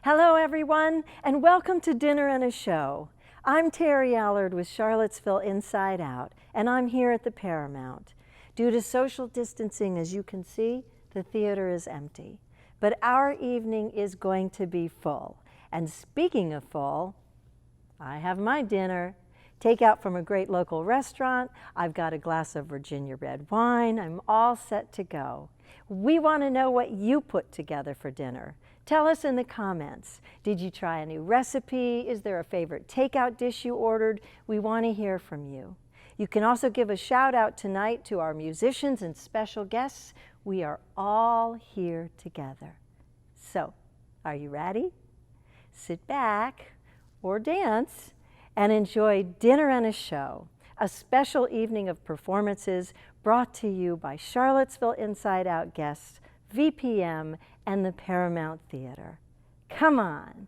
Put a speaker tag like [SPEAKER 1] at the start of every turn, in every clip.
[SPEAKER 1] Hello, everyone, and welcome to Dinner and a Show. I'm Terri Allard with Charlottesville Inside-Out, and I'm here at the Paramount. Due to social distancing, as you can see, the theater is empty. But our evening is going to be full. And speaking of full, I have my dinner. Takeout from a great local restaurant. I've got a glass of Virginia red wine. I'm all set to go. We want to know what you put together for dinner. Tell us in the comments. Did you try a new recipe? Is there a favorite takeout dish you ordered? We want to hear from you. You can also give a shout out tonight to our musicians and special guests. We are all here together. So, are you ready? Sit back or dance and enjoy Dinner and a Show, a special evening of performances brought to you by Charlottesville Inside-Out guests, VPM and The Paramount Theater. Come on.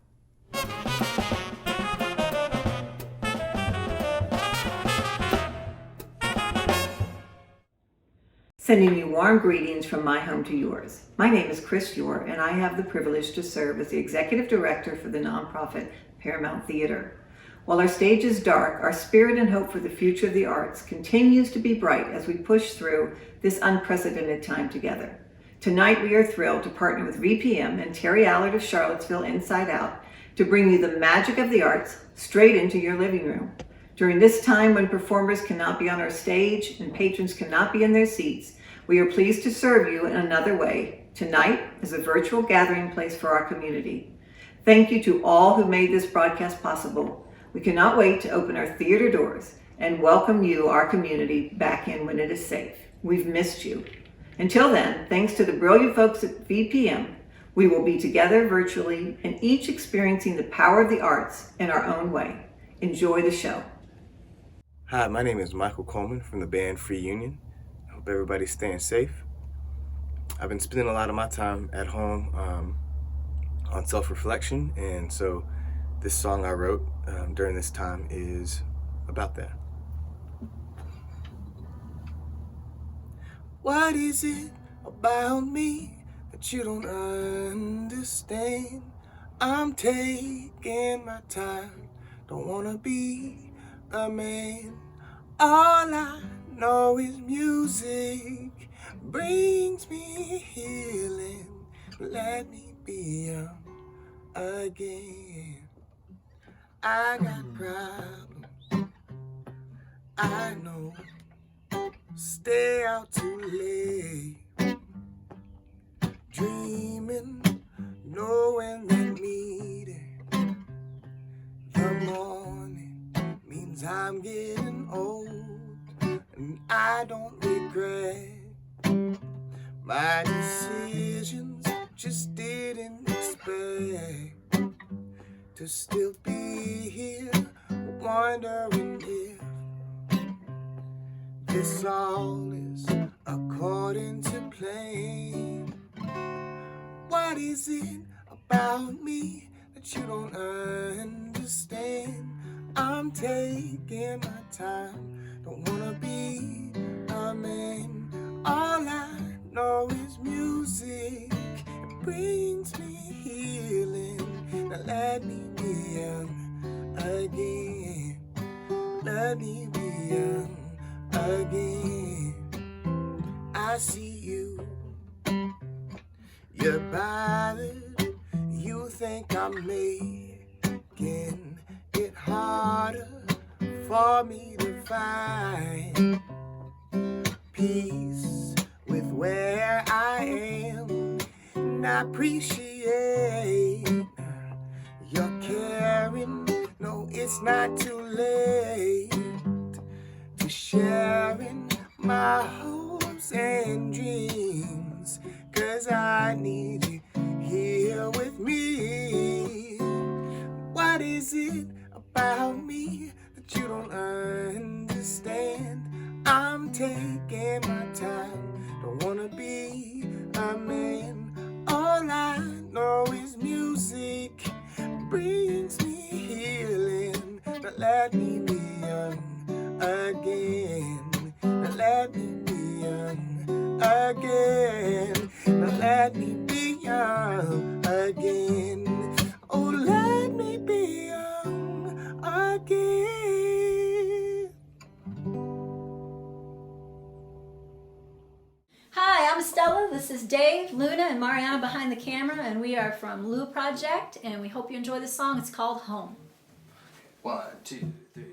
[SPEAKER 2] Sending you warm greetings from my home to yours. My name is Chris Yor, and I have the privilege to serve as the Executive Director for the nonprofit Paramount Theater. While our stage is dark, our spirit and hope for the future of the arts continues to be bright as we push through this unprecedented time together. Tonight, we are thrilled to partner with VPM and Terri Allard of Charlottesville Inside-Out to bring you the magic of the arts straight into your living room. During this time when performers cannot be on our stage and patrons cannot be in their seats, we are pleased to serve you in another way. Tonight is a virtual gathering place for our community. Thank you to all who made this broadcast possible. We cannot wait to open our theater doors and welcome you, our community, back in when it is safe. We've missed you. Until then, thanks to the brilliant folks at VPM, we will be together virtually and each experiencing the power of the arts in our own way. Enjoy the show.
[SPEAKER 3] Hi, my name is Michael Coleman from the band Free Union. I hope everybody's staying safe. I've been spending a lot of my time at home on self-reflection, and so this song I wrote during this time is about that. What is it about me that you don't understand? I'm taking my time, don't wanna be a man. All I know is music brings me healing. Let me be young again. I got problems, I know. Stay out too late, dreaming, knowing that meeting the morning means I'm getting old, and I don't regret my decisions. Just didn't expect to still be here, wondering if this all is according to plan. What is it about me that you don't understand? I'm taking my time, don't wanna be a man. All I know is music, it brings me healing. Now let me be young again, let me be young again. I see you, you're bothered, you think I'm making it harder for me to find peace with where I am, and I appreciate your caring. No, it's not too late to sharing my hopes and dreams, 'cause I need you here with me. What is it about me that you don't understand? I'm taking my time, don't wanna be a man. All I know is music brings me healing. Now let me be young again. Now let me be young again. Now let me be young again.
[SPEAKER 4] This is Dave, Luna, and Mariana behind the camera, and we are from Lou Project, and we hope you enjoy this song. It's called Home.
[SPEAKER 5] 1, 2, 3.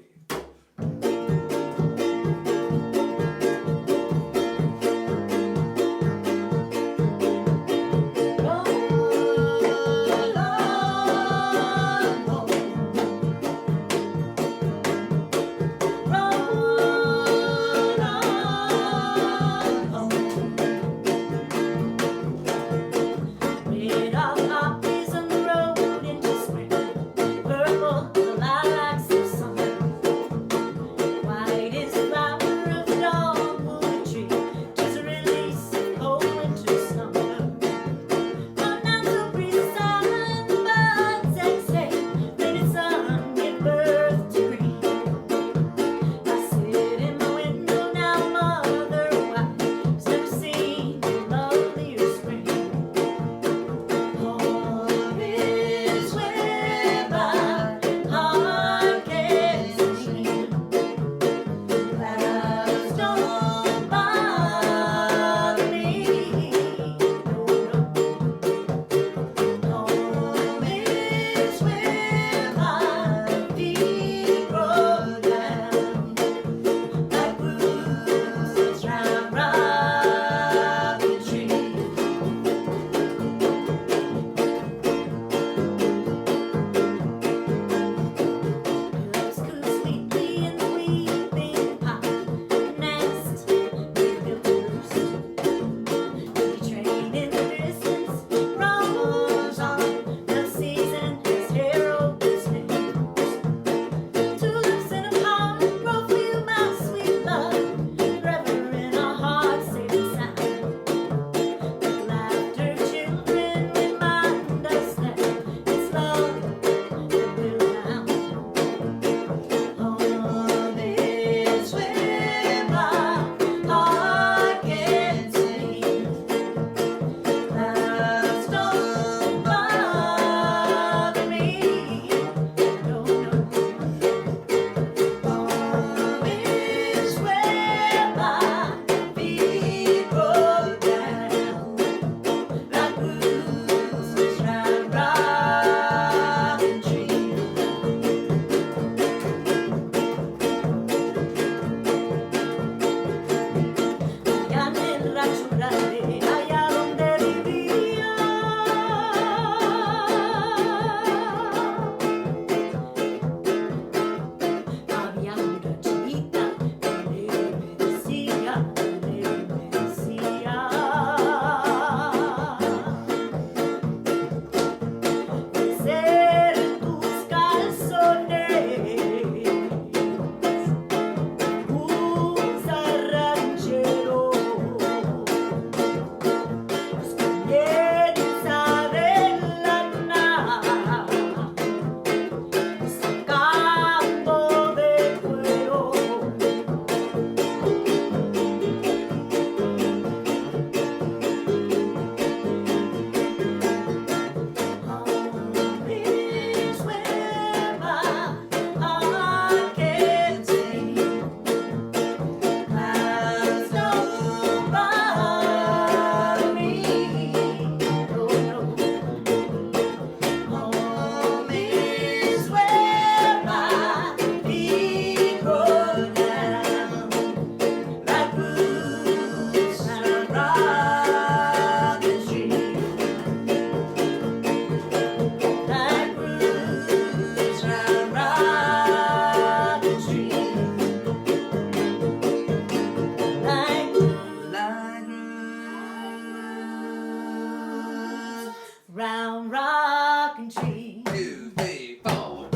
[SPEAKER 4] Round rockin' tree.
[SPEAKER 5] 2, 3, 4.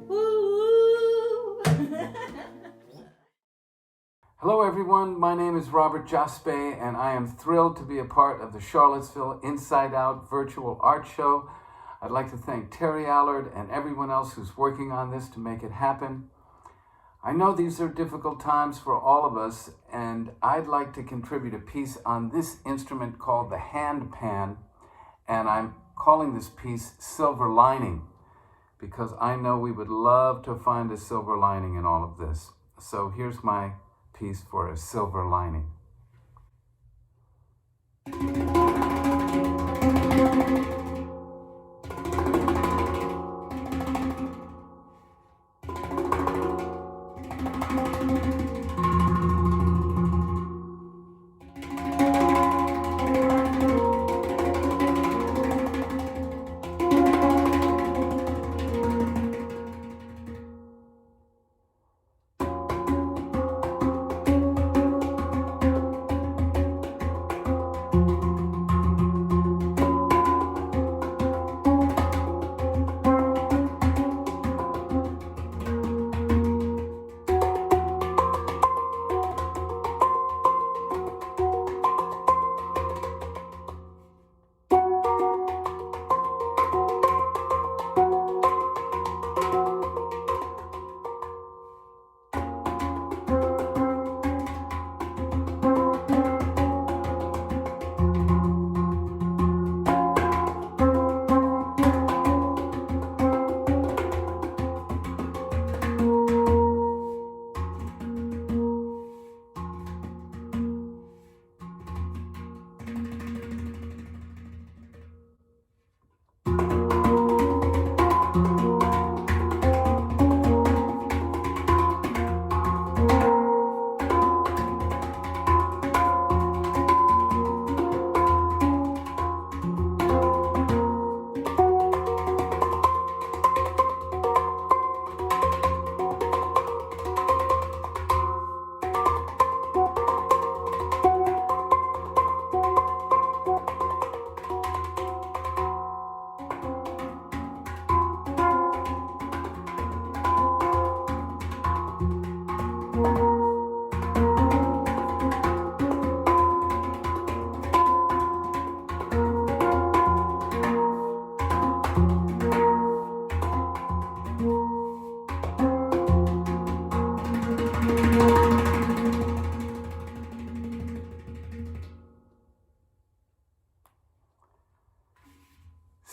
[SPEAKER 4] Woo!
[SPEAKER 6] Hello everyone, my name is Robert Jaspe and I am thrilled to be a part of the Charlottesville Inside-Out virtual art show. I'd like to thank Terri Allard and everyone else who's working on this to make it happen. I know these are difficult times for all of us, and I'd like to contribute a piece on this instrument called the hand pan, and I'm calling this piece Silver Lining, because I know we would love to find a silver lining in all of this. So here's my piece for a silver lining.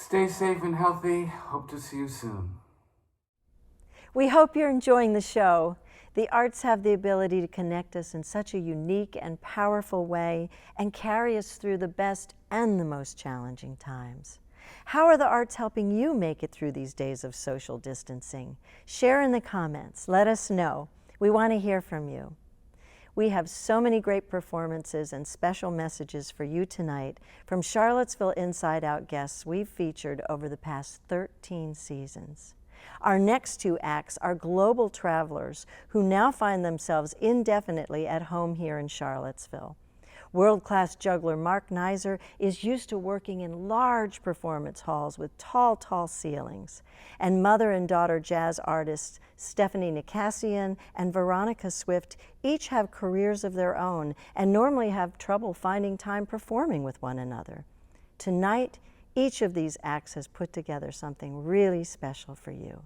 [SPEAKER 6] Stay safe and healthy. Hope to see you soon.
[SPEAKER 1] We hope you're enjoying the show. The arts have the ability to connect us in such a unique and powerful way and carry us through the best and the most challenging times. How are the arts helping you make it through these days of social distancing? Share in the comments. Let us know. We want to hear from you. We have so many great performances and special messages for you tonight from Charlottesville Inside-Out guests we've featured over the past 13 seasons. Our next two acts are global travelers who now find themselves indefinitely at home here in Charlottesville. World-class juggler Mark Neiser is used to working in large performance halls with tall ceilings. And mother and daughter jazz artists Stephanie Nicasian and Veronica Swift each have careers of their own and normally have trouble finding time performing with one another. Tonight, each of these acts has put together something really special for you.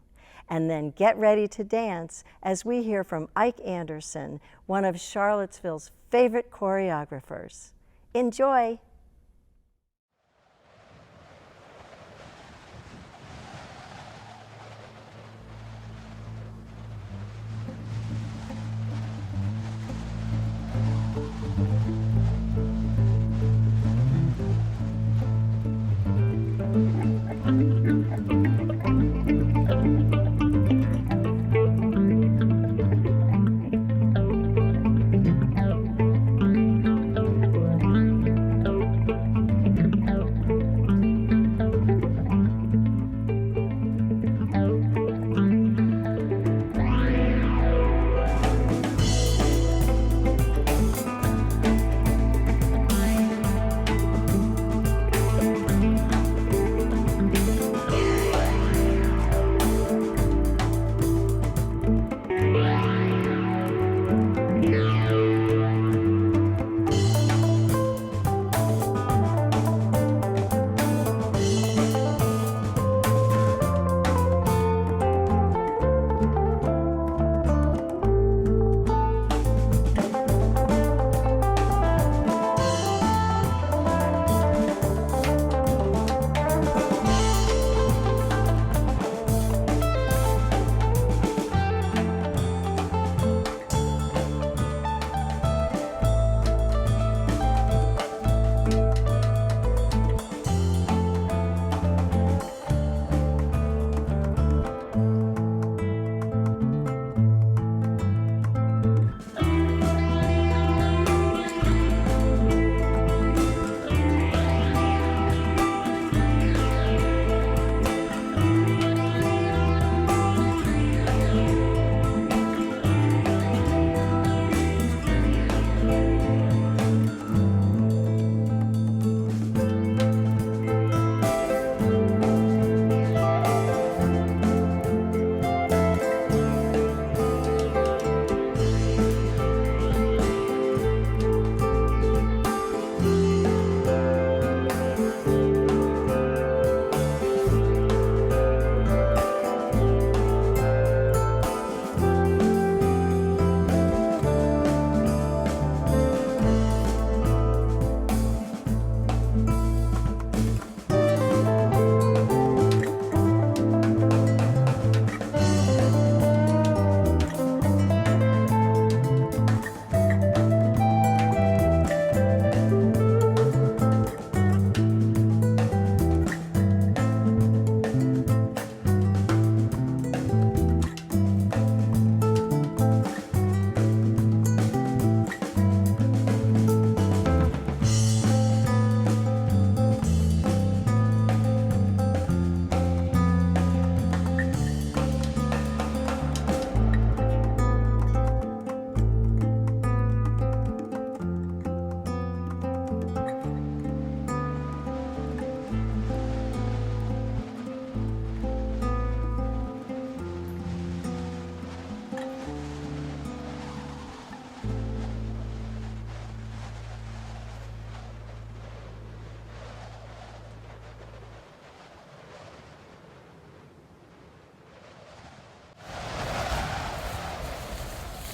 [SPEAKER 1] And then get ready to dance as we hear from Ike Anderson, one of Charlottesville's favorite choreographers. Enjoy!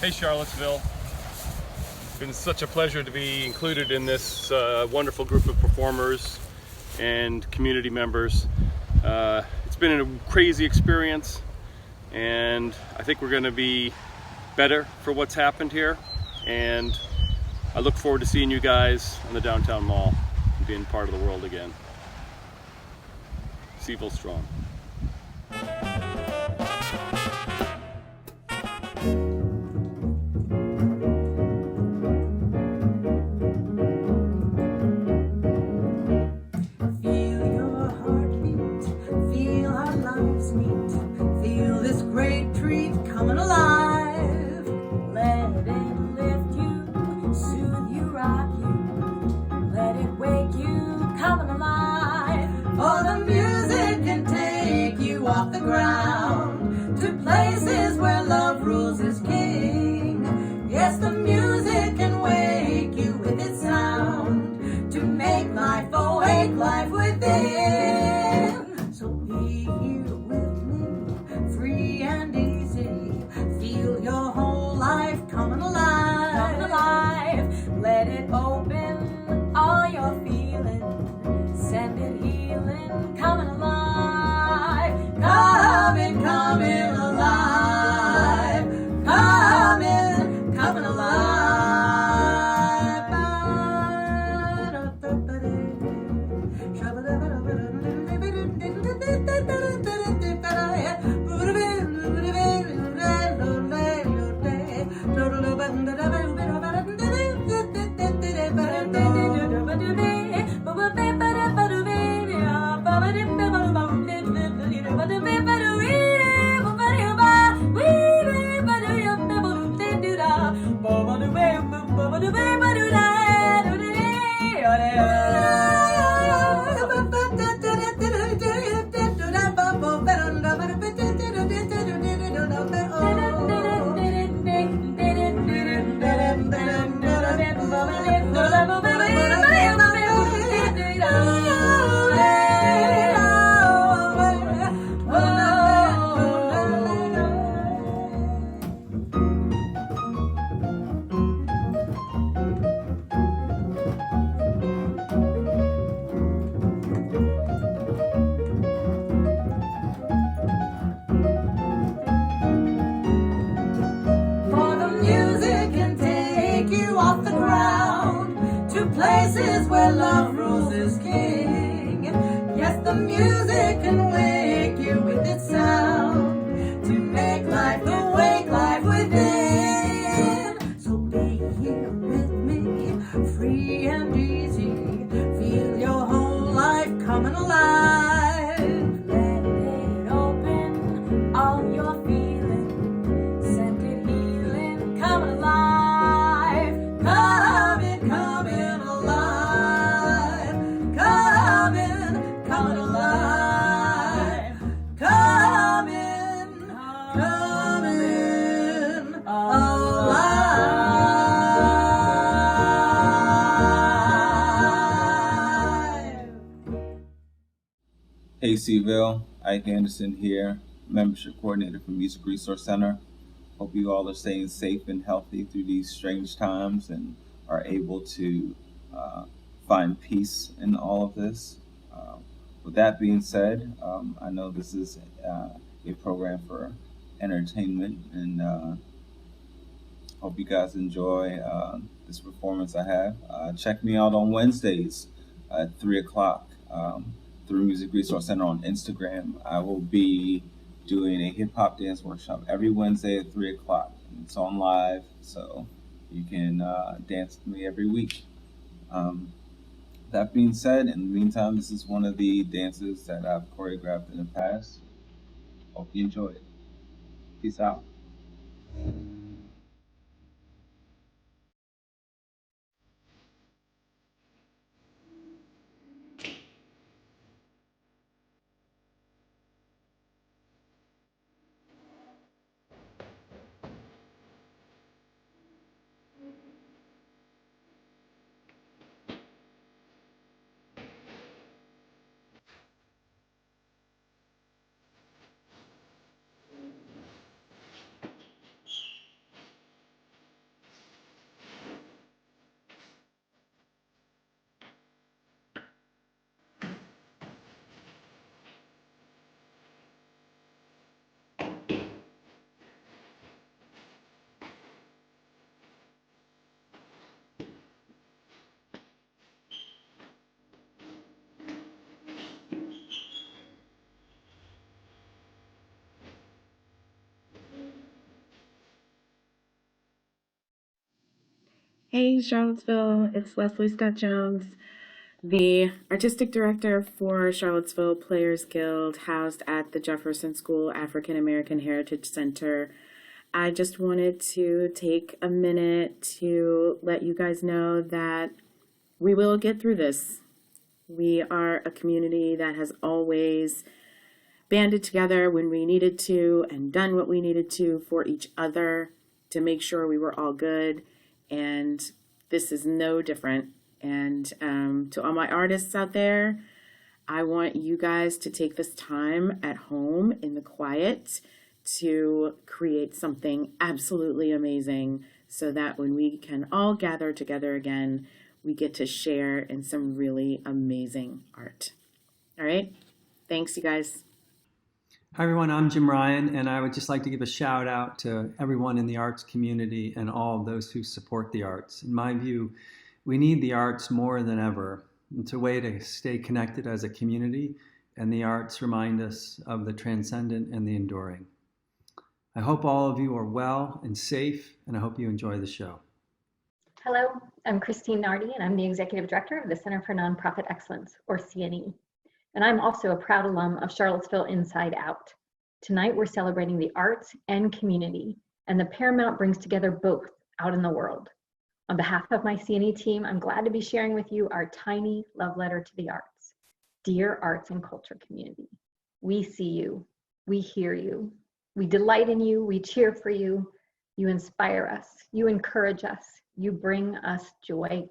[SPEAKER 7] Hey Charlottesville. It's been such a pleasure to be included in this wonderful group of performers and community members. It's been a crazy experience, and I think we're going to be better for what's happened here, and I look forward to seeing you guys in the downtown mall and being part of the world again. Seville strong.
[SPEAKER 8] Hey Seville, Ike Anderson here, Membership Coordinator for Music Resource Center. Hope you all are staying safe and healthy through these strange times and are able to find peace in all of this. With that being said, I know this is a program for entertainment, and hope you guys enjoy this performance I have. Check me out on Wednesdays at 3 o'clock. Through Music Resource Center on Instagram. I will be doing a hip hop dance workshop every Wednesday at 3 o'clock. It's on live, so you can dance with me every week. That being said, in the meantime, this is one of the dances that I've choreographed in the past. Hope you enjoy it. Peace out.
[SPEAKER 9] Hey, Charlottesville, it's Leslie Scott Jones, the artistic director for Charlottesville Players Guild, housed at the Jefferson School African American Heritage Center. I just wanted to take a minute to let you guys know that we will get through this. We are a community that has always banded together when we needed to and done what we needed to for each other to make sure we were all good. And this is no different. And to all my artists out there, I want you guys to take this time at home in the quiet to create something absolutely amazing so that when we can all gather together again, we get to share in some really amazing art. All right? Thanks, you guys.
[SPEAKER 10] Hi everyone, I'm Jim Ryan, and I would just like to give a shout out to everyone in the arts community and all of those who support the arts. In my view, we need the arts more than ever. It's a way to stay connected as a community, and the arts remind us of the transcendent and the enduring. I hope all of you are well and safe, and I hope you enjoy the show.
[SPEAKER 11] Hello, I'm Christine Nardi, and I'm the Executive Director of the Center for Nonprofit Excellence, or CNE. And I'm also a proud alum of Charlottesville Inside-Out. Tonight, we're celebrating the arts and community, and the Paramount brings together both out in the world. On behalf of my CNE team, I'm glad to be sharing with you our tiny love letter to the arts. Dear arts and culture community, we see you, we hear you, we delight in you, we cheer for you, you inspire us, you encourage us, you bring us joy,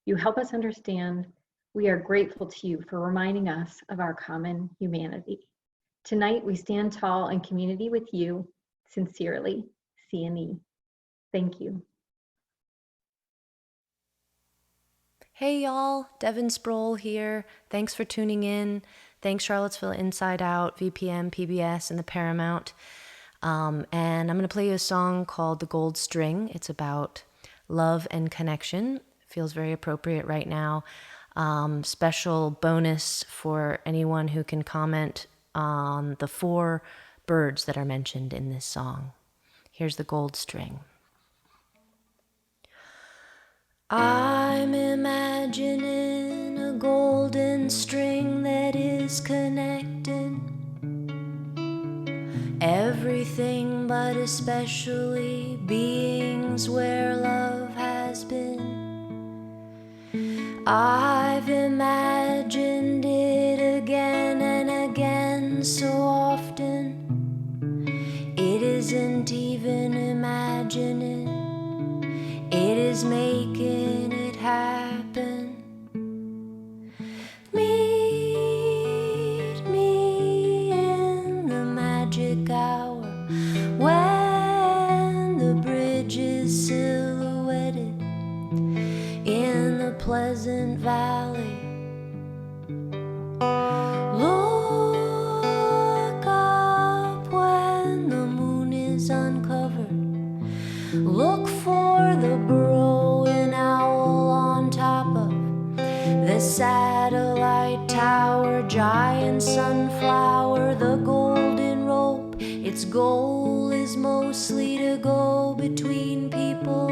[SPEAKER 11] you help us understand. We are grateful to you for reminding us of our common humanity. Tonight, we stand tall in community with you. Sincerely, CNE. Thank you.
[SPEAKER 12] Hey y'all, Devin Sproul here. Thanks for tuning in. Thanks Charlottesville Inside-Out, VPM, PBS, and The Paramount. And I'm going to play you a song called The Gold String. It's about love and connection. Feels very appropriate right now. Special bonus for anyone who can comment on the 4 birds that are mentioned in this song. Here's the gold string. I'm imagining a golden string that is connected. Everything but especially beings where love has been. I've imagined it again and again so often. It isn't even imagining, it is making it happen. Meet me in the magic hour when the bridge is silhouetted in the pleasant valley. Look up when the moon is uncovered. Look for the burrowing owl on top of the satellite tower. Giant sunflower, the golden rope. Its goal is mostly to go between people.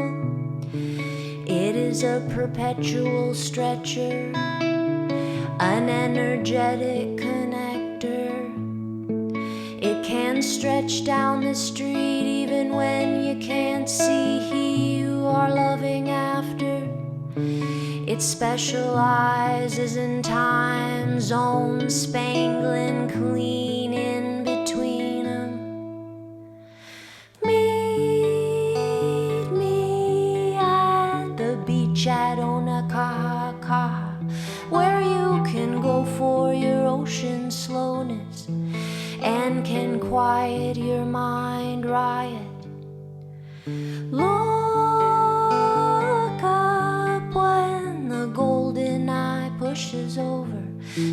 [SPEAKER 12] It is a perpetual stretcher, an energetic connector. It can stretch down the street even when you can't see he you are loving after. It specializes in time zone spangling clean in between them. Meet me at the beach at Onakaha, where you can go for your ocean slowness and can quiet your mind riot. Look up when the golden eye pushes over.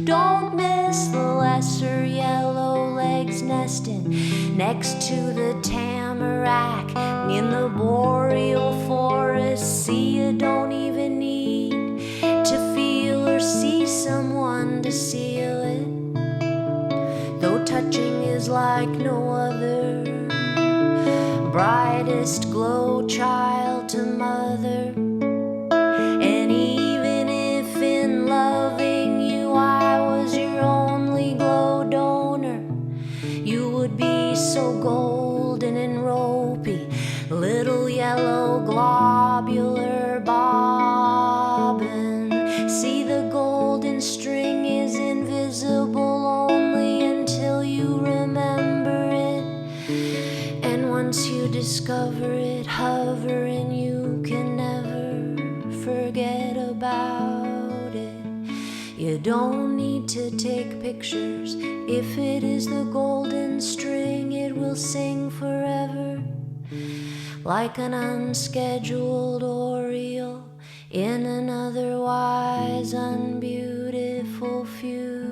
[SPEAKER 12] Don't miss the lesser yellow legs nesting next to the tamarack in the boreal forest. See, you don't even need to feel or see someone to seal it. Though touching is like no other, brightest glow child to mother. discover it hovering, you can never forget about it. You don't need to take pictures. If it is the golden string, it will sing forever, like an unscheduled Oriole in an otherwise unbeautiful funeral.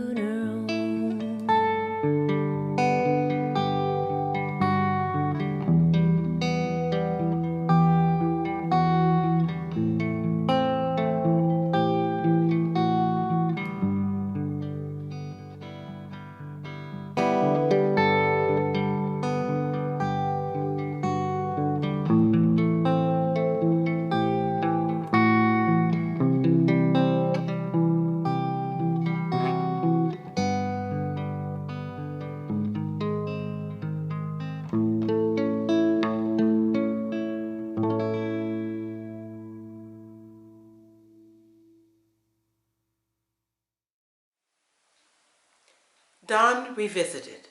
[SPEAKER 13] Dawn Revisited.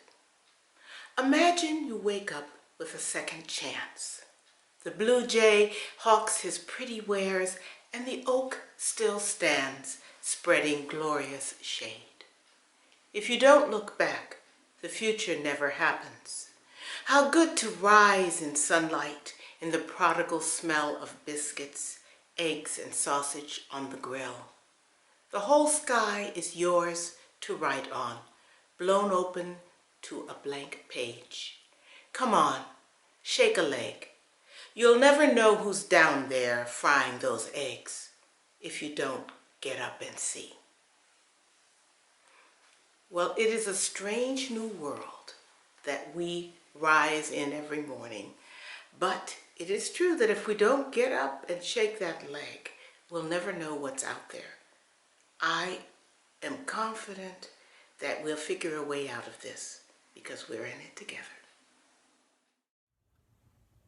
[SPEAKER 13] Imagine you wake up with a second chance. The blue jay hawks his pretty wares, and the oak still stands, spreading glorious shade. If you don't look back, the future never happens. How good to rise in sunlight, in the prodigal smell of biscuits, eggs, and sausage on the grill. The whole sky is yours to write on, blown open to a blank page. Come on, shake a leg. You'll never know who's down there frying those eggs if you don't get up and see. Well, it is a strange new world that we rise in every morning, but it is true that if we don't get up and shake that leg, we'll never know what's out there. I am confident that we'll figure a way out of this because we're in it together.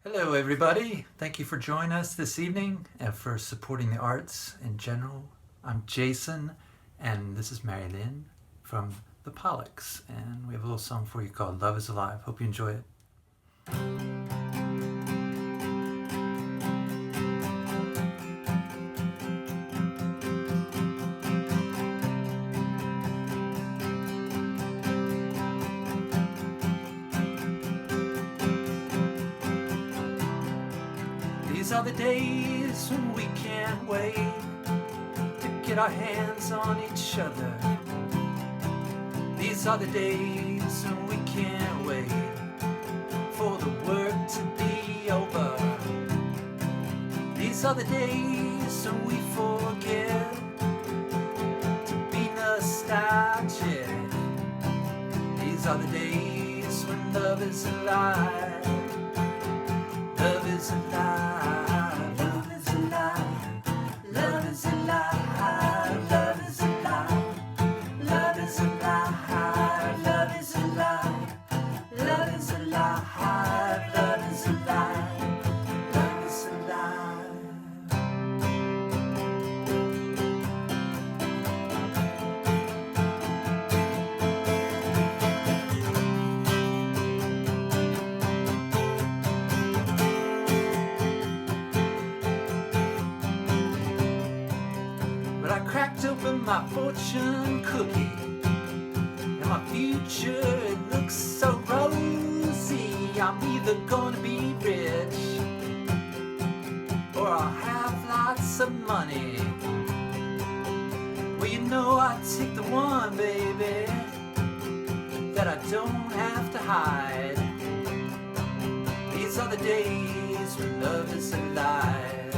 [SPEAKER 14] Hello everybody, thank you for joining us this evening and for supporting the arts in general. I'm Jason and this is Mary Lynn from the Pollocks, and we have a little song for you called Love is Alive. Hope you enjoy it. These are the days when we can't wait to get our hands on each other. These are the days when we can't wait for the work to be over. These are the days when we forget to be nostalgic. These are the days when love is alive. Love is alive. Love is alive. Love is alive. Love is alive. Love is alive. Love is alive. Love is alive. Love is alive. Love is alive. But I cracked open my fortune cookie, and my future, it looks so rosy. I'm either gonna be rich, or I'll have lots of money. Well, you know I take the one, baby, that I don't have to hide. These are the days when love is alive.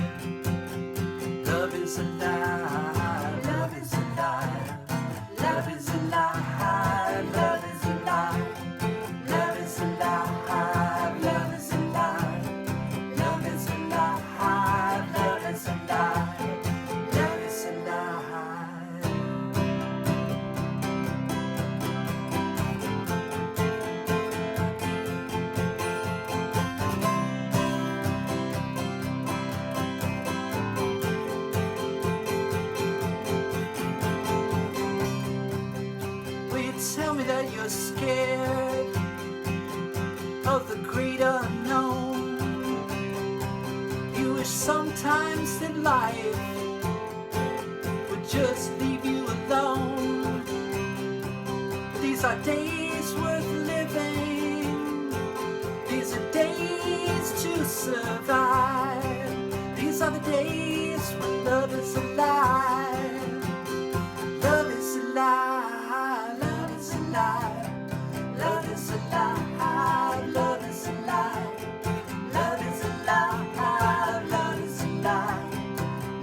[SPEAKER 14] Love is alive. Love is alive. Love is alive. Love is alive. Love is alive. Love is alive. Love is alive. Love is alive. Love is alive. Will you tell me that you're scared of the great unknown? in life would just leave you alone. These are days worth living. These are days to survive. These are the days when love is alive. Love is alive. Love is alive. Love is alive. Love is alive. Love is alive. Love is alive.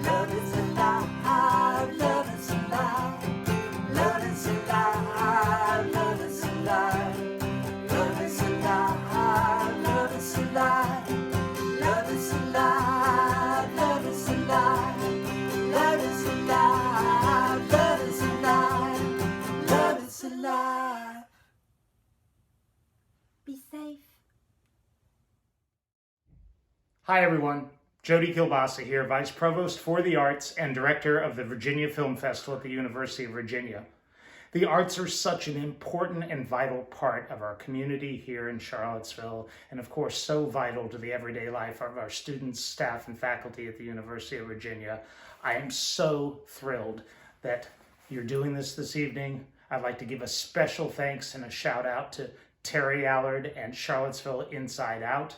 [SPEAKER 14] Love is alive. Love is alive. Love is alive. Love is alive. Love is alive. Love is alive. Love is alive. Love is alive. Love is alive. Love is alive. Love is alive. Be safe.
[SPEAKER 15] Hi everyone, Jody Kilbasa here, Vice Provost for the Arts and Director of the Virginia Film Festival at the University of Virginia. The arts are such an important and vital part of our community here in Charlottesville, and of course so vital to the everyday life of our students, staff, and faculty at the University of Virginia. I am so thrilled that you're doing this evening. I'd like to give a special thanks and a shout out to Terri Allard and Charlottesville Inside-Out,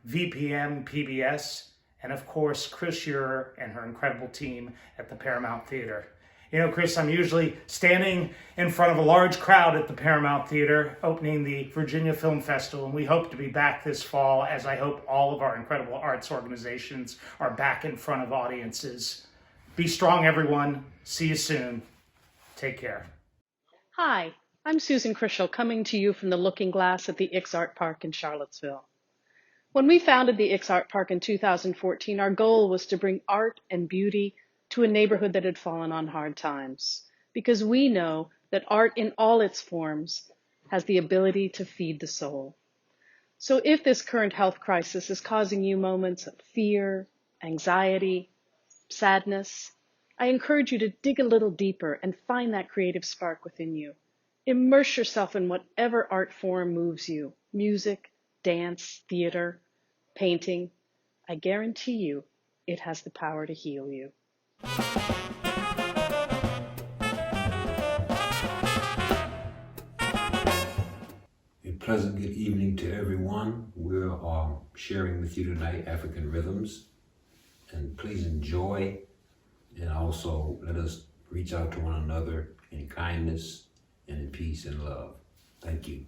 [SPEAKER 15] VPM, PBS, and of course, Chris Urer and her incredible team at the Paramount Theater. You know, Chris, I'm usually standing in front of a large crowd at the Paramount Theater opening the Virginia Film Festival, and we hope to be back this fall, as I hope all of our incredible arts organizations are back in front of audiences. Be strong, everyone. See you soon. Take care.
[SPEAKER 16] Hi, I'm Susan Krischel, coming to you from the Looking Glass at the Ix Art Park in Charlottesville. When we founded the Ix Art Park in 2014, our goal was to bring art and beauty to a neighborhood that had fallen on hard times, because we know that art in all its forms has the ability to feed the soul. So if this current health crisis is causing you moments of fear, anxiety, sadness, I encourage you to dig a little deeper and find that creative spark within you. Immerse yourself in whatever art form moves you: music, dance, theater, painting. I guarantee you it has the power to heal you.
[SPEAKER 17] A pleasant good evening to everyone. We're sharing with you tonight African rhythms, and please enjoy, and also let us reach out to one another in kindness and in peace and love. Thank you.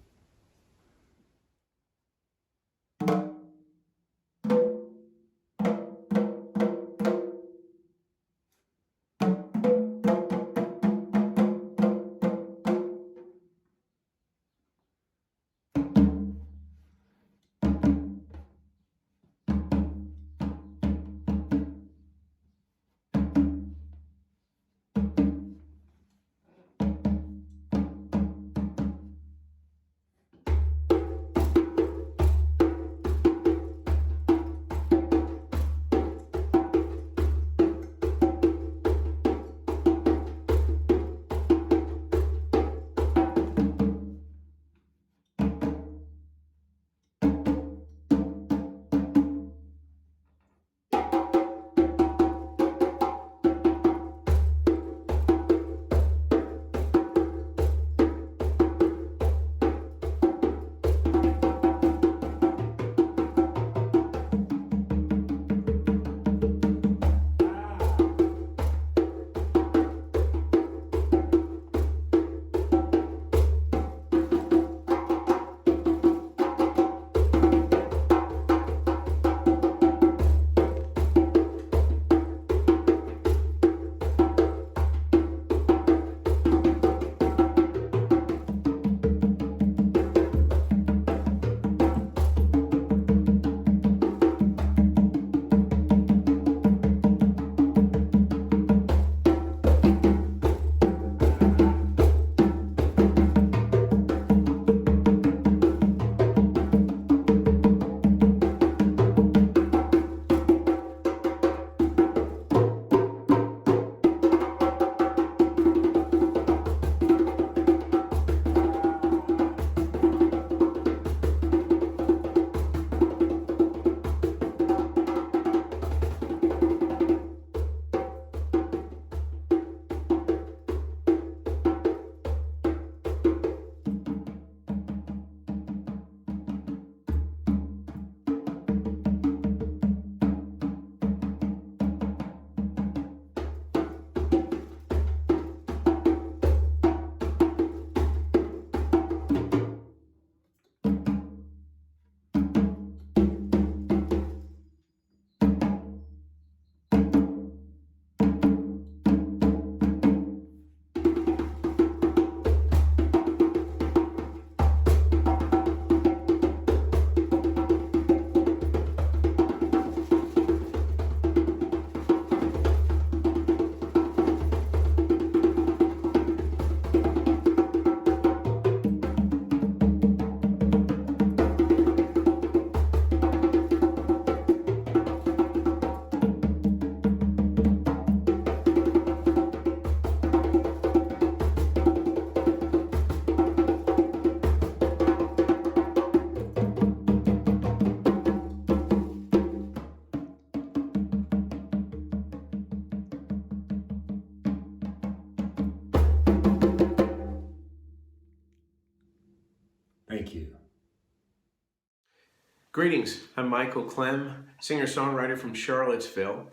[SPEAKER 18] Greetings, I'm Michael Clem, singer-songwriter from Charlottesville.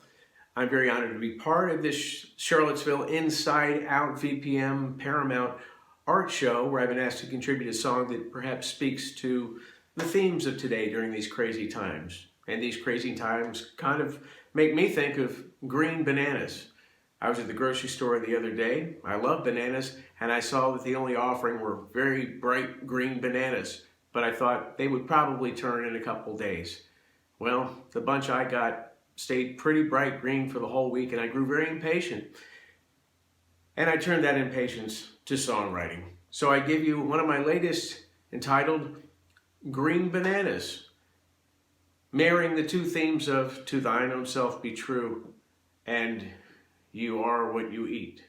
[SPEAKER 18] I'm very honored to be part of this Charlottesville Inside-Out VPM Paramount art show where I've been asked to contribute a song that perhaps speaks to the themes of today during these crazy times. And these crazy times kind of make me think of green bananas. I was at the grocery store the other day. I love bananas, and I saw that the only offering were very bright green bananas, but I thought they would probably turn in a couple days. Well, the bunch I got stayed pretty bright green for the whole week, and I grew very impatient. And I turned that impatience to songwriting. So I give you one of my latest, entitled Green Bananas, marrying the two themes of To Thine Own Self Be True and You Are What You Eat.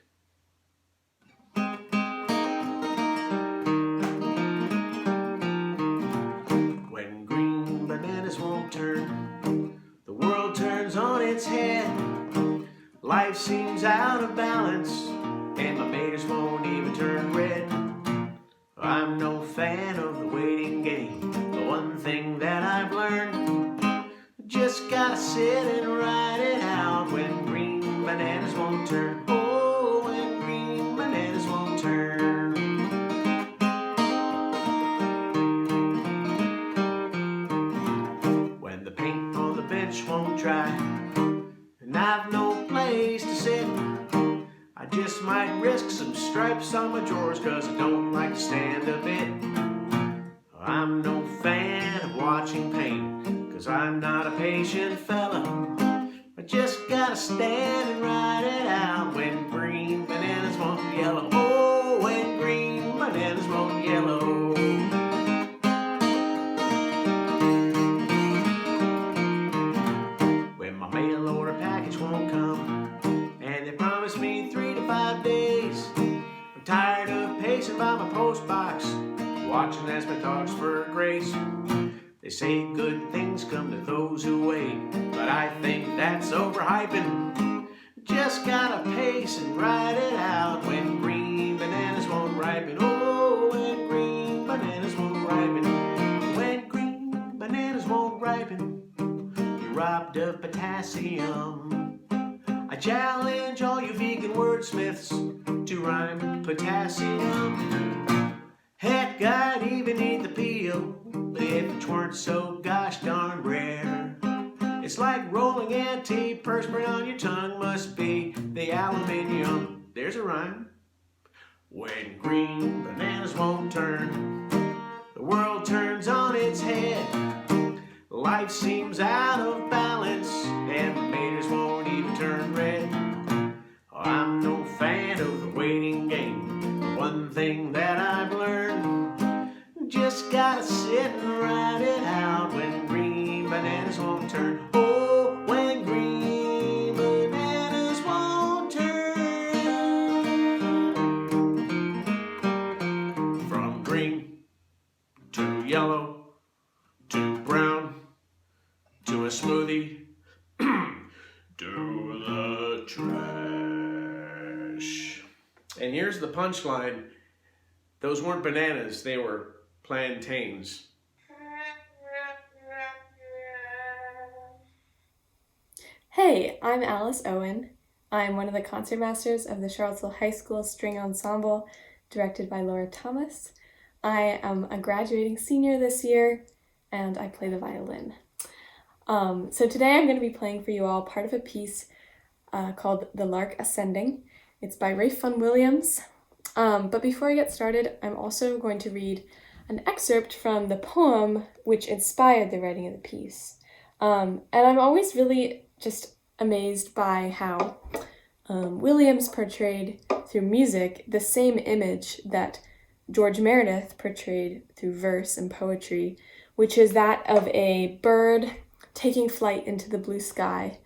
[SPEAKER 18] When green bananas won't turn, the world turns on its head. Life seems out of balance, and my maters won't even turn red. I'm no fan of the waiting game. The one thing that I've learned, just gotta sit and ride it out when green bananas won't turn. Oh, when green bananas won't turn. When the paint on the bench won't dry, and I've no place to sit, I just might risk some stripes on my drawers, cause I don't like to stand a bit. I'm no fan of watching paint, cause I'm not a patient fella. I just gotta stand and ride it out when green bananas won't yellow. Oh, when green bananas won't yellow. When my mail order package won't come, and they promise me 3 to 5 days, I'm tired of pacing by my post box, watching as my dogs for grace. They say good things come to those who wait, but I think that's overhyping. Just gotta pace and ride it out when green bananas won't ripen. Oh, when green bananas won't ripen. When green bananas won't ripen, you're robbed of potassium. I challenge all you vegan wordsmiths to rhyme potassium. Heck, I'd even eat the peel, but if it weren't so gosh darn rare. It's like rolling antiperspirant on your tongue, must be the aluminium. There's a rhyme. When green bananas won't turn, the world turns on its head. Life seems out of balance, and the maters won't even turn red. I'm no fan of the waiting game. One thing that I've learned, just gotta sit and ride it out when green bananas won't turn. Oh, when green bananas won't turn. From green to yellow to brown to a smoothie to the trash. And here's the punchline. Those weren't bananas, they were plantains.
[SPEAKER 19] Hey, I'm Alice Owen. I'm one of the concertmasters of the Charlottesville High School String Ensemble, directed by Laura Thomas. I am a graduating senior this year, and I play the violin. So today I'm going to be playing for you all part of a piece called The Lark Ascending. It's by Rafe Fun Williams. But before I get started, I'm also going to read an excerpt from the poem which inspired the writing of the piece. And I'm always really just amazed by how Williams portrayed through music the same image that George Meredith portrayed through verse and poetry, which is that of a bird taking flight into the blue sky.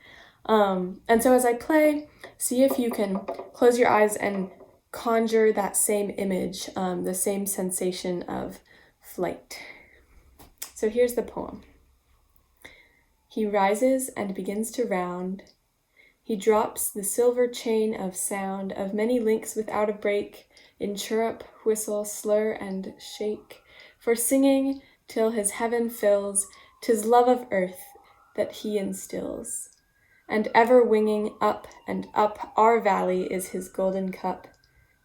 [SPEAKER 19] And so as I play, see if you can close your eyes and conjure that same image, the same sensation of flight. So here's the poem. He rises and begins to round. He drops the silver chain of sound of many links without a break, in chirrup, whistle, slur, and shake, for singing till his heaven fills 'Tis love of earth that he instills, and ever winging up and up our valley is his golden cup,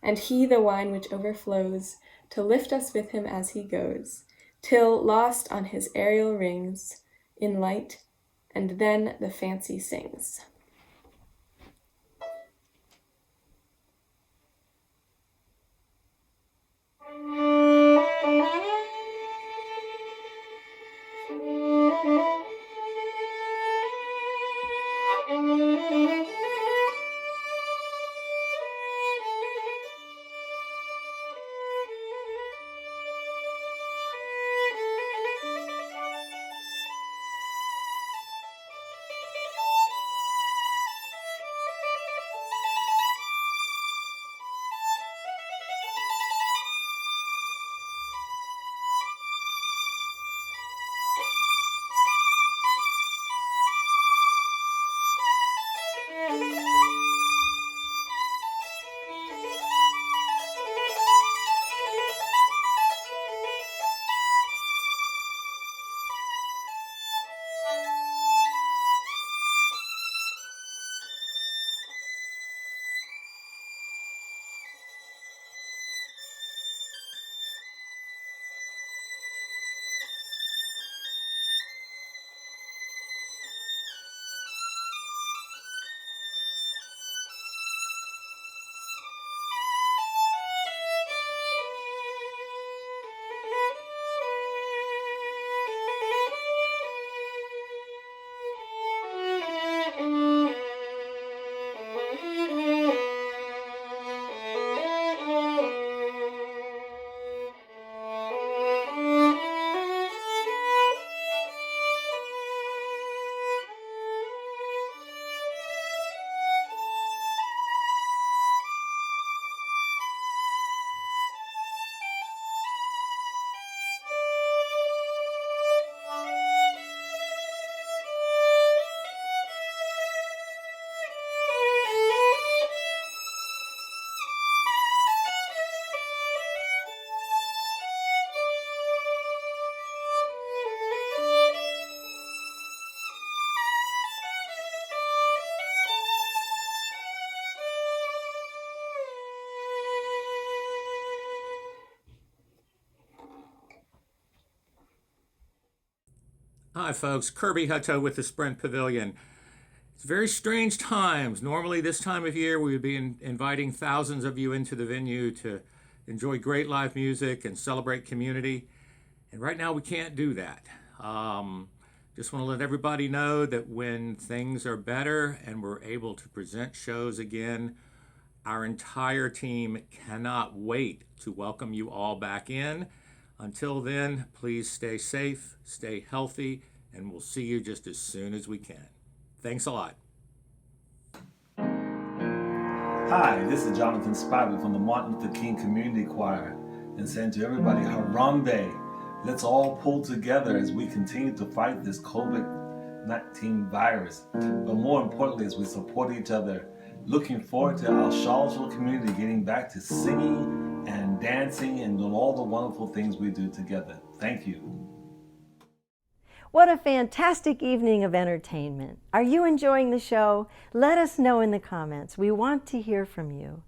[SPEAKER 19] and he the wine which overflows to lift us with him as he goes, till lost on his aerial rings in light, and then the fancy sings.
[SPEAKER 20] Hi folks, Kirby Hutto with the Sprint Pavilion. It's very strange times. Normally this time of year we would be inviting thousands of you into the venue to enjoy great live music and celebrate community. And right now we can't do that. Just want to let everybody know that when things are better and we're able to present shows again, our entire team cannot wait to welcome you all back in. Until then, please stay safe, stay healthy, and we'll see you just as soon as we can. Thanks a lot.
[SPEAKER 21] Hi, this is Jonathan Spivey from the Martin Luther King Community Choir, and saying to everybody, Harambe, let's all pull together as we continue to fight this COVID-19 virus. But more importantly, as we support each other, looking forward to our Charlottesville community getting back to singing and dancing and doing all the wonderful things we do together. Thank you.
[SPEAKER 1] What a fantastic evening of entertainment. Are you enjoying the show? Let us know in the comments. We want to hear from you.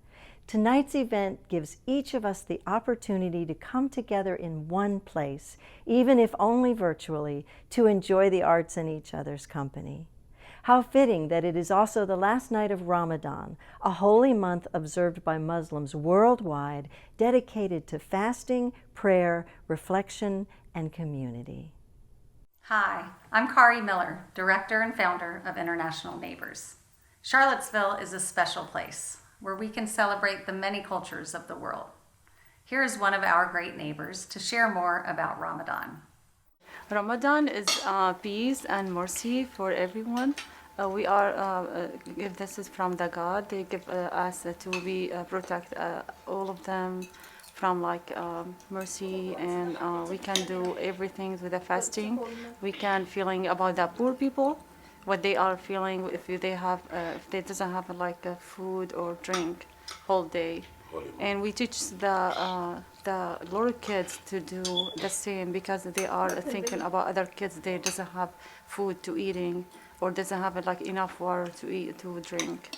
[SPEAKER 1] Tonight's event gives each of us the opportunity to come together in one place, even if only virtually, to enjoy the arts in each other's company. How fitting that it is also the last night of Ramadan, a holy month observed by Muslims worldwide, dedicated to fasting, prayer, reflection, and community.
[SPEAKER 22] Hi, I'm Kari Miller, Director and Founder of International Neighbors. Charlottesville is a special place where we can celebrate the many cultures of the world. Here is one of our great neighbors to share more about Ramadan.
[SPEAKER 23] Ramadan is peace and mercy for everyone. If this is from the God, they give us to be protect all of them from mercy, and we can do everything with the fasting. We can feeling about the poor people, what they are feeling if they doesn't have food or drink whole day, and we teach the the little kids to do the same, because they are thinking about other kids. They doesn't have food to eating, or doesn't have like enough water to eat, to drink.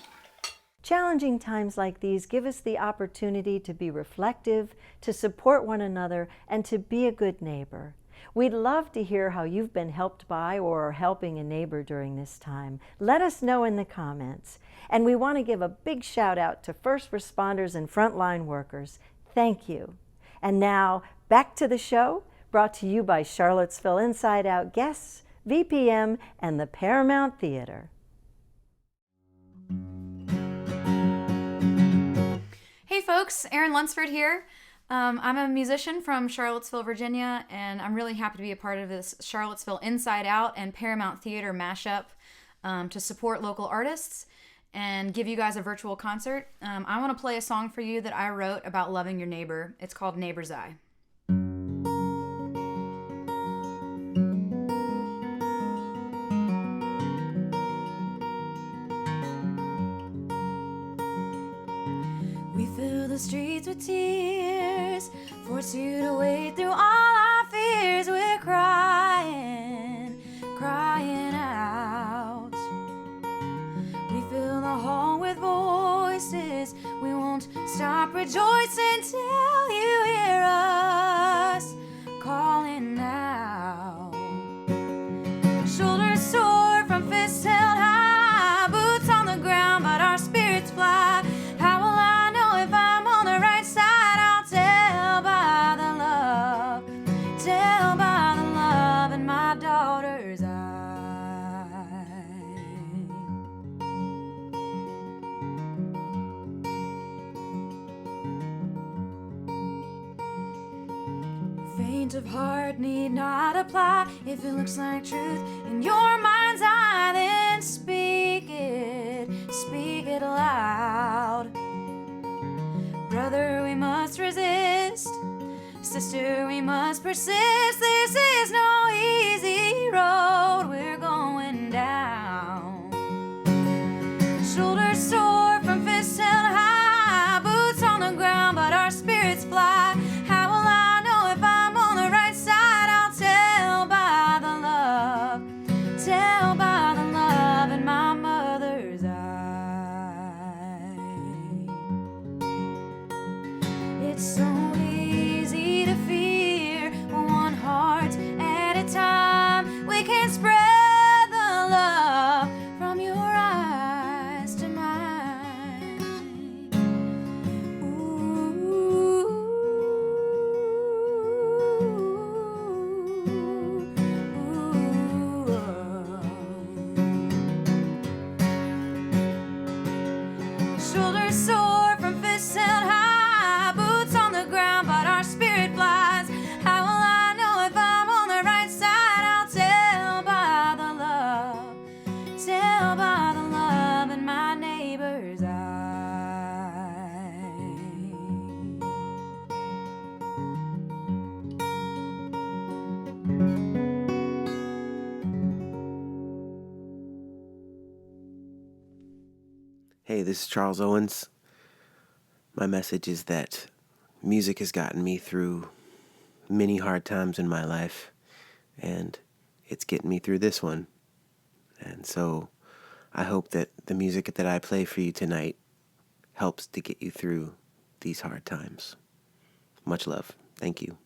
[SPEAKER 1] Challenging times like these give us the opportunity to be reflective, to support one another, and to be a good neighbor. We'd love to hear how you've been helped by or are helping a neighbor during this time. Let us know in the comments. And we want to give a big shout out to first responders and frontline workers. Thank you. And now, back to the show, brought to you by Charlottesville Inside-Out guests, VPM and the Paramount Theater.
[SPEAKER 2] Hey folks, Erin Lunsford here. I'm a musician from Charlottesville, Virginia, and I'm really happy to be a part of this Charlottesville Inside-Out and Paramount Theater mashup to support local artists and give you guys a virtual concert. I want to play a song for you that I wrote about loving your neighbor. It's called Neighbor's Eye. We fill the streets with tears, force you to wade through all our fears. We're crying, crying out. We fill the hall with voices, we won't stop rejoicing till you hear us calling out. Shoulders sore from fists held high, boots on the ground, but our spirits fly. How will I know if I'm on the right side? I'll tell by the love, tell by the love in my daughter's eye. Faint of heart need not apply. If it looks like truth in your mind's eye, then speak it aloud. Brother, we must resist. Sister, we must persist. This is no easy road we're going down. Shoulders sore from fists held high, boots on the ground, but our spirits fly. How will I know if I'm on the right side? I'll tell by the love, tell by the love in my mother's eye. It's so easy to fear, one heart at a time. We can spread the love from your eyes to mine. Shoulders sore from fists held high, boots on the ground, but our spirit flies. How will I know if I'm on the right side? I'll tell by the love, tell by the love in my neighbor's eye.
[SPEAKER 3] Hey, this is Charles Owens. My message is that music has gotten me through many hard times in my life, and it's getting me through this one. And so I hope that the music that I play for you tonight helps to get you through these hard times. Much love. Thank you.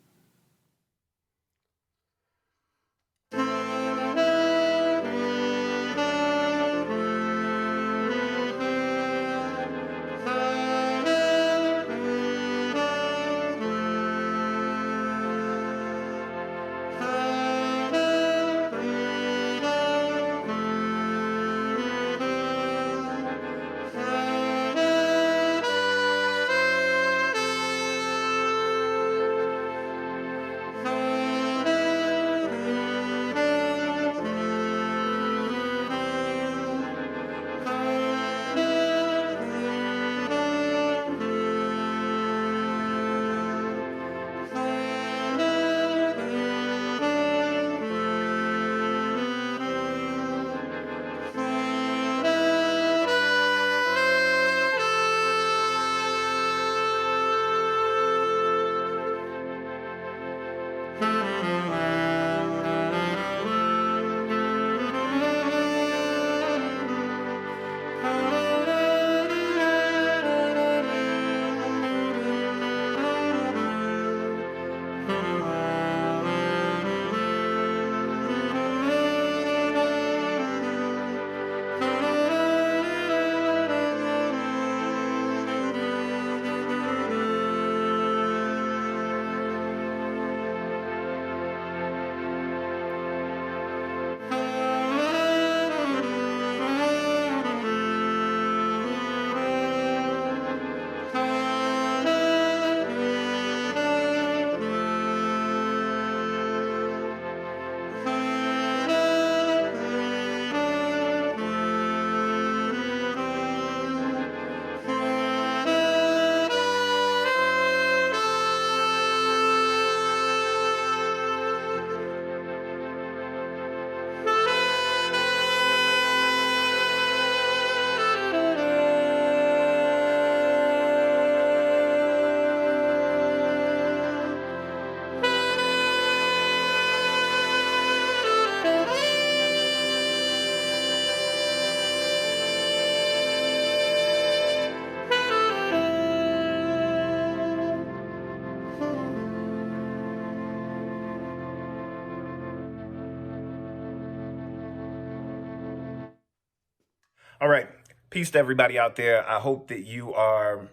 [SPEAKER 4] All right. Peace to everybody out there. I hope that you are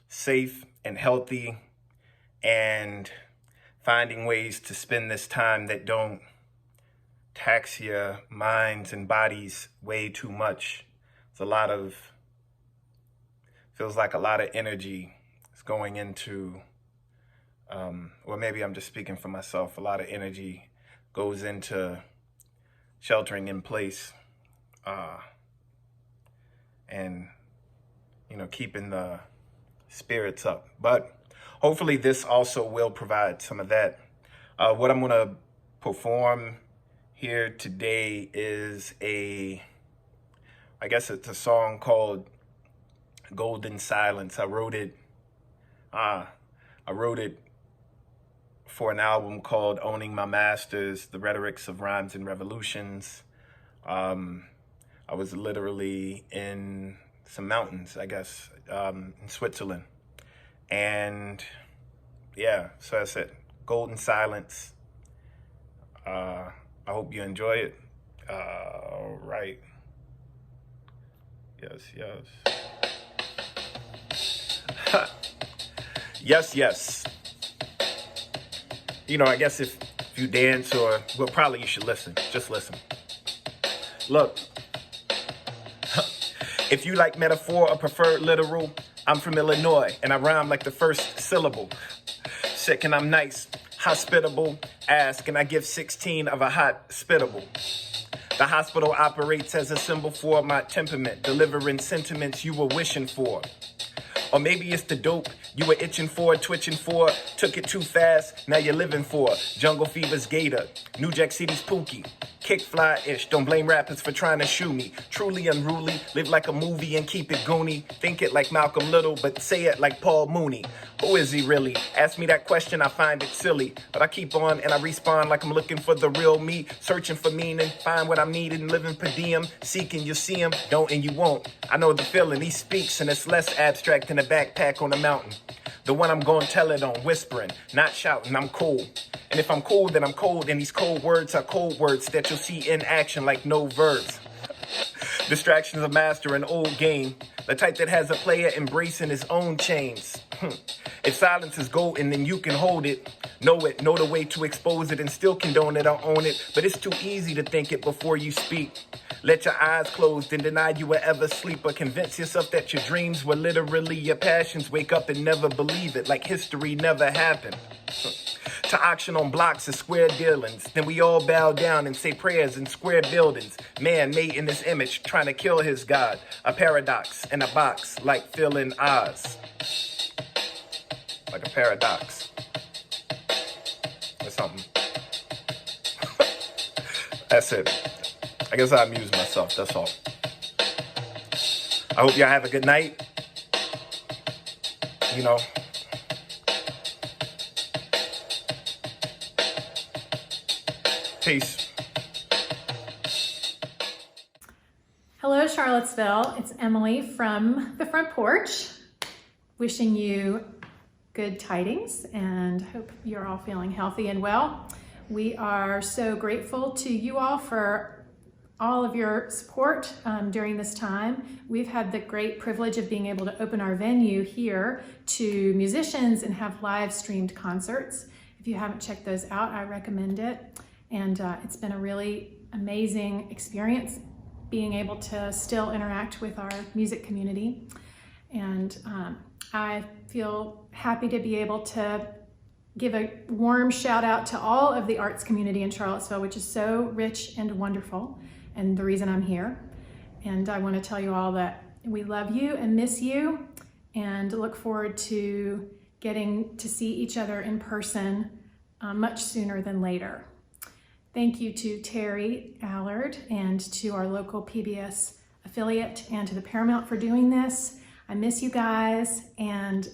[SPEAKER 4] safe and healthy and finding ways to spend this time that don't tax your minds and bodies way too much. Feels like a lot of energy is going into, or maybe I'm just speaking for myself, a lot of energy goes into sheltering in place and, keeping the spirits up. But hopefully this also will provide some of that. What I'm going to perform here today is I guess it's a song called Golden Silence. I wrote it for an album called Owning My Masters, The Rhetorics of Rhymes and Revolutions. I was literally in some mountains, I guess, in Switzerland. And yeah, so that's it. Golden Silence. I hope you enjoy it. All right. Yes. Yes. I guess if you dance probably you should listen. Just listen. Look, if you like metaphor or preferred literal, I'm from Illinois and I rhyme like the first syllable. Sick and I'm nice, hospitable, ask and I give 16 of a hot spittable. The hospital operates as a symbol for my temperament, delivering sentiments you were wishing for. Or maybe it's the dope you were itching for, twitching for, took it too fast, now you're living for. Jungle Fever's Gator, New Jack City's Pookie, kick fly-ish, don't blame rappers for trying to shoe me. Truly unruly, live like a movie and keep it goony. Think it like Malcolm Little, but say it like Paul Mooney. Who is he really? Ask me that question, I find it silly. But I keep on and I respawn like I'm looking for the real me. Searching for meaning, find what I'm needing, living per diem. Seeking, you see him, don't and you won't. I know the feeling, he speaks and it's less abstract than a backpack on a mountain. The one I'm gonna tell it on, whispering, not shouting, I'm cool. And if I'm cool, then I'm cold, and these cold words are cold words that you'll see in action like no verbs. Distractions of master an old game, the type that has a player embracing his own chains. If silence is golden, then you can hold it. Know the way to expose it and still condone it or own it. But it's too easy to think it before you speak. Let your eyes closed and deny you will ever sleep, or convince yourself that your dreams were literally your passions. Wake up and never believe it, like history never happened. To auction on blocks of square dealings, then we all bow down and say prayers in square buildings. Man made in this image, trying to kill his God. A paradox in a box, like Phil in Oz. Like a paradox. Or something. That's it. I guess I amuse myself, that's all. I hope y'all have a good night. Peace.
[SPEAKER 5] Hello, Charlottesville. It's Emily from the front porch, wishing you good tidings and hope you're all feeling healthy and well. We are so grateful to you all for all of your support during this time. We've had the great privilege of being able to open our venue here to musicians and have live streamed concerts. If you haven't checked those out, I recommend it. And it's been a really amazing experience being able to still interact with our music community. And I feel happy to be able to give a warm shout out to all of the arts community in Charlottesville, which is so rich and wonderful, and the reason I'm here. And I want to tell you all that we love you and miss you and look forward to getting to see each other in person much sooner than later. Thank you to Terri Allard and to our local PBS affiliate and to the Paramount for doing this. I miss you guys, and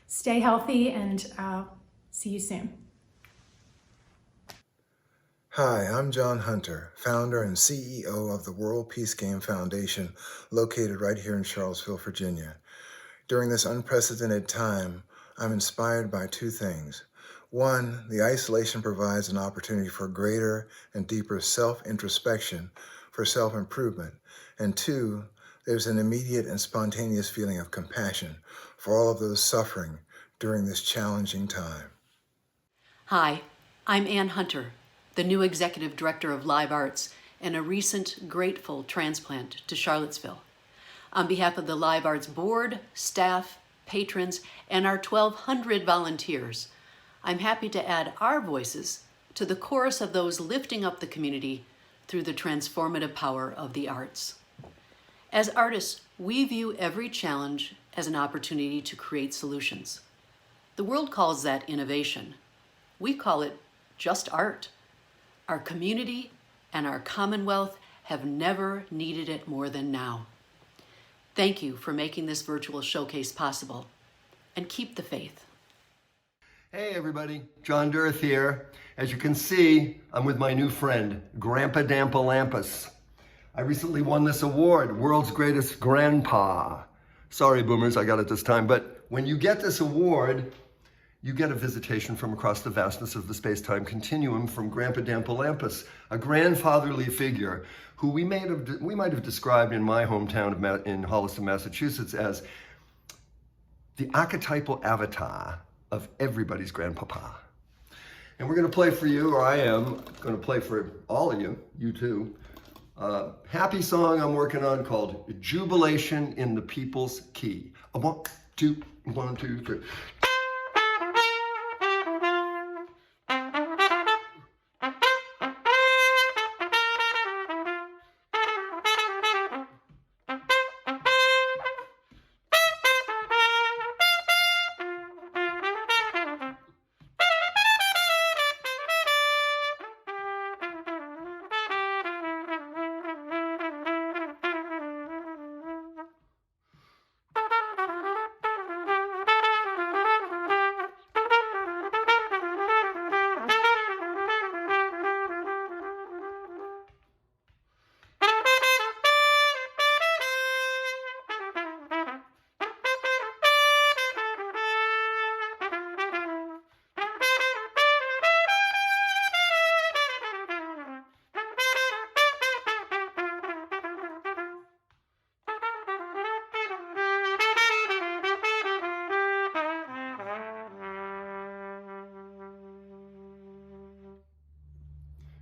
[SPEAKER 5] stay healthy, and I'll see you soon.
[SPEAKER 6] Hi, I'm John Hunter, founder and CEO of the World Peace Game Foundation, located right here in Charlottesville, Virginia. During this unprecedented time, I'm inspired by two things. One, the isolation provides an opportunity for greater and deeper self-introspection for self-improvement. And two, there's an immediate and spontaneous feeling of compassion for all of those suffering during this challenging time.
[SPEAKER 7] Hi, I'm Ann Hunter, the new Executive Director of Live Arts and a recent grateful transplant to Charlottesville. On behalf of the Live Arts Board, staff, patrons, and our 1,200 volunteers, I'm happy to add our voices to the chorus of those lifting up the community through the transformative power of the arts. As artists, we view every challenge as an opportunity to create solutions. The world calls that innovation. We call it just art. Our community and our Commonwealth have never needed it more than now. Thank you for making this virtual showcase possible, and keep the faith.
[SPEAKER 8] Hey everybody, John Durth here. As you can see, I'm with my new friend, Grandpa Dampa Lampus. I recently won this award, World's Greatest Grandpa. Sorry boomers, I got it this time, but when you get this award, you get a visitation from across the vastness of the space-time continuum from Grandpa Dampa Lampus, a grandfatherly figure who we might have described in my hometown in Holliston, Massachusetts as the archetypal avatar of everybody's grandpapa. And we're gonna play for you, or I am gonna play for all of you, you too, a happy song I'm working on called Jubilation in the People's Key. A 1, 2, 1, 2, 3.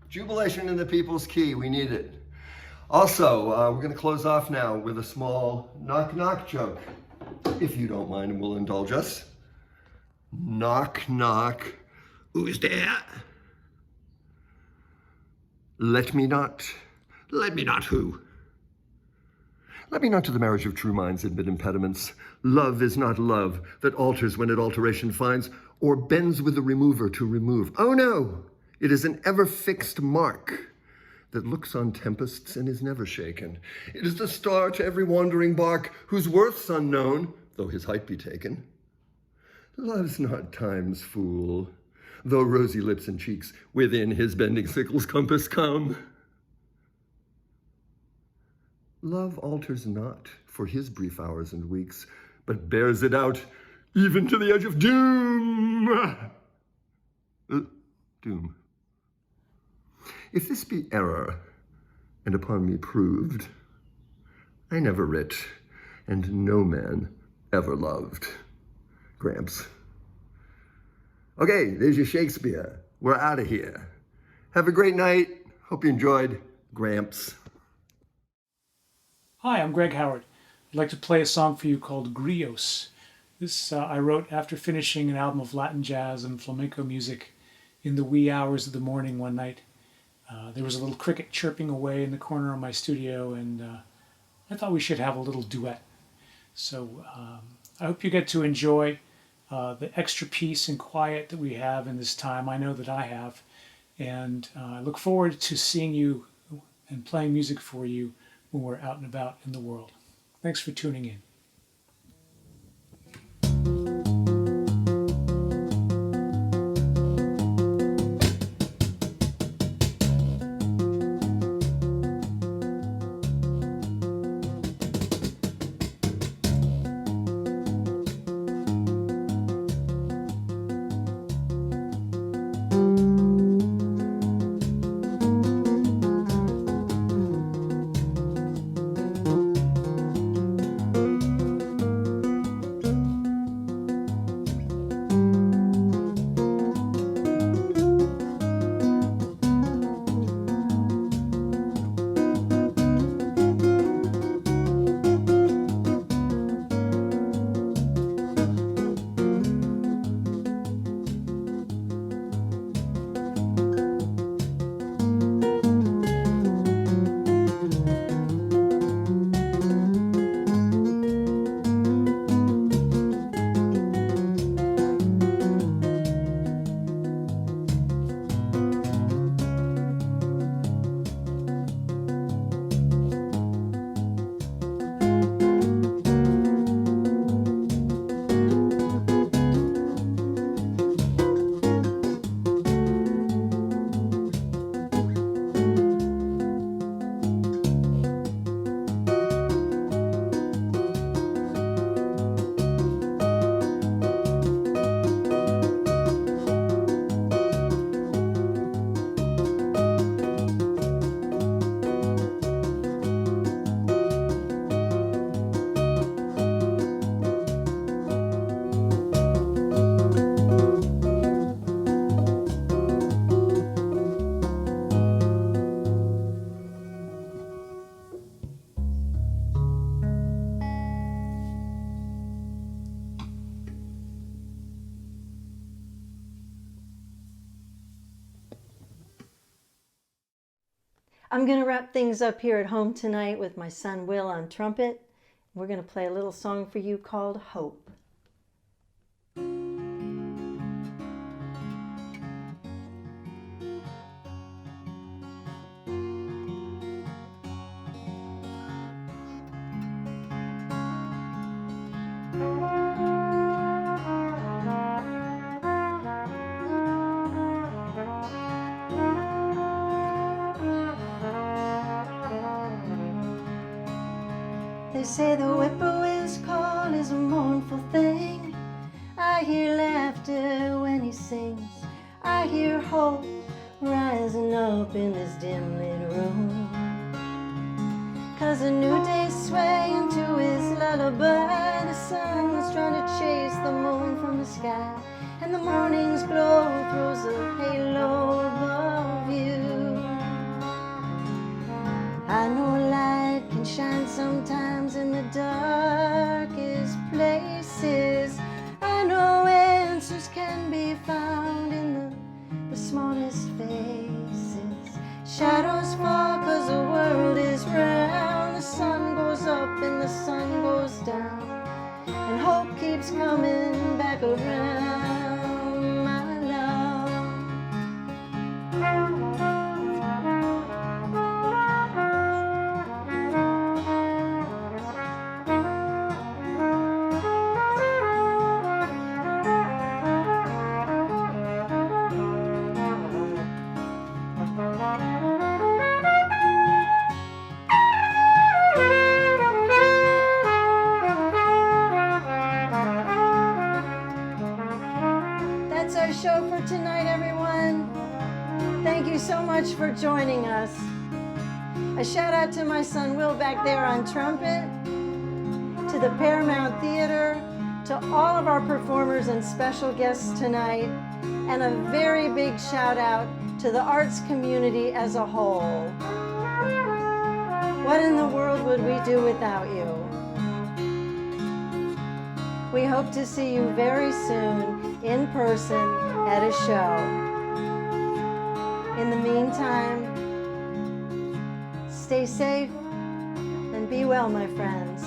[SPEAKER 8] Jubilation in the People's Key, we need it. Also, we're gonna close off now with a small knock-knock joke, if you don't mind and will indulge us. Knock, knock, who's there? Let me not who? Let me not to the marriage of true minds admit impediments. Love is not love that alters when it alteration finds, or bends with the remover to remove. Oh no! It is an ever-fixed mark that looks on tempests and is never shaken. It is the star to every wandering bark, whose worth's unknown, though his height be taken. Love's not time's fool, though rosy lips and cheeks within his bending sickle's compass come. Love alters not for his brief hours and weeks, but bears it out even to the edge of doom. Doom. If this be error, and upon me proved, I never writ, and no man ever loved. Gramps. Okay, there's your Shakespeare. We're out of here. Have a great night. Hope you enjoyed. Gramps.
[SPEAKER 9] Hi, I'm Greg Howard. I'd like to play a song for you called Grios. This I wrote after finishing an album of Latin jazz and flamenco music in the wee hours of the morning one night. There was a little cricket chirping away in the corner of my studio, and I thought we should have a little duet. So I hope you get to enjoy the extra peace and quiet that we have in this time. I know that I have. And I look forward to seeing you and playing music for you when we're out and about in the world. Thanks for tuning in.
[SPEAKER 1] I'm going to wrap things up here at home tonight with my son Will on trumpet. We're going to play a little song for you called Hope. They say the whippoorwill's call is a mournful thing. I hear laughter when he sings. I hear hope rising up in this dim lit room. 'Cause a new day's swaying to his lullaby. The sun's trying to chase the moon from the sky, and the morning's glow throws a halo above you. I know light can shine sometimes in the darkest places. I know answers can be found in the smallest faces. Shadows fall 'cause the world is round. The sun goes up and the sun goes down, and hope keeps coming back around, my love. That's our show for tonight, everyone. Thank you so much for joining us. A shout out to my son Will back there on trumpet, to the Paramount Theater, to all of our performers and special guests tonight, and a very big shout out to the arts community as a whole. What in the world would we do without you? We hope to see you very soon in person at a show. In the meantime, stay safe and be well, my friends.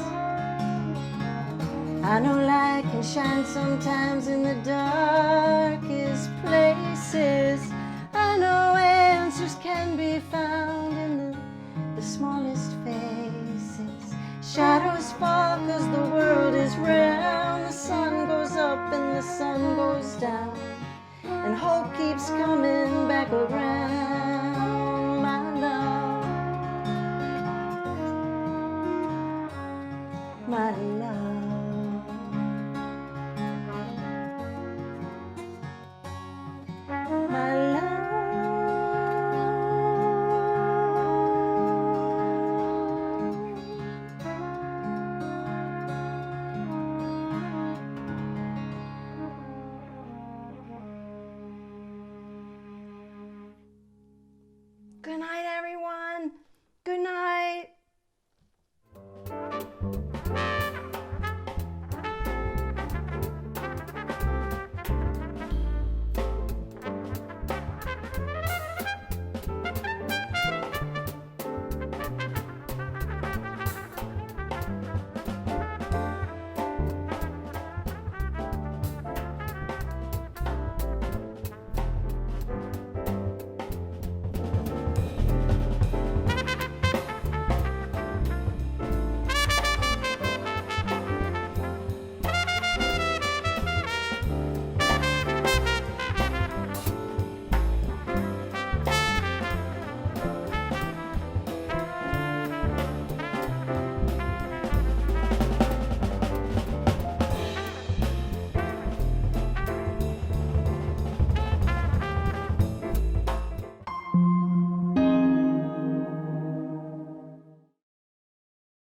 [SPEAKER 1] I know light can shine sometimes in the darkest places. I know answers can be found in the smallest faces. Shadows fall 'cause the world is round.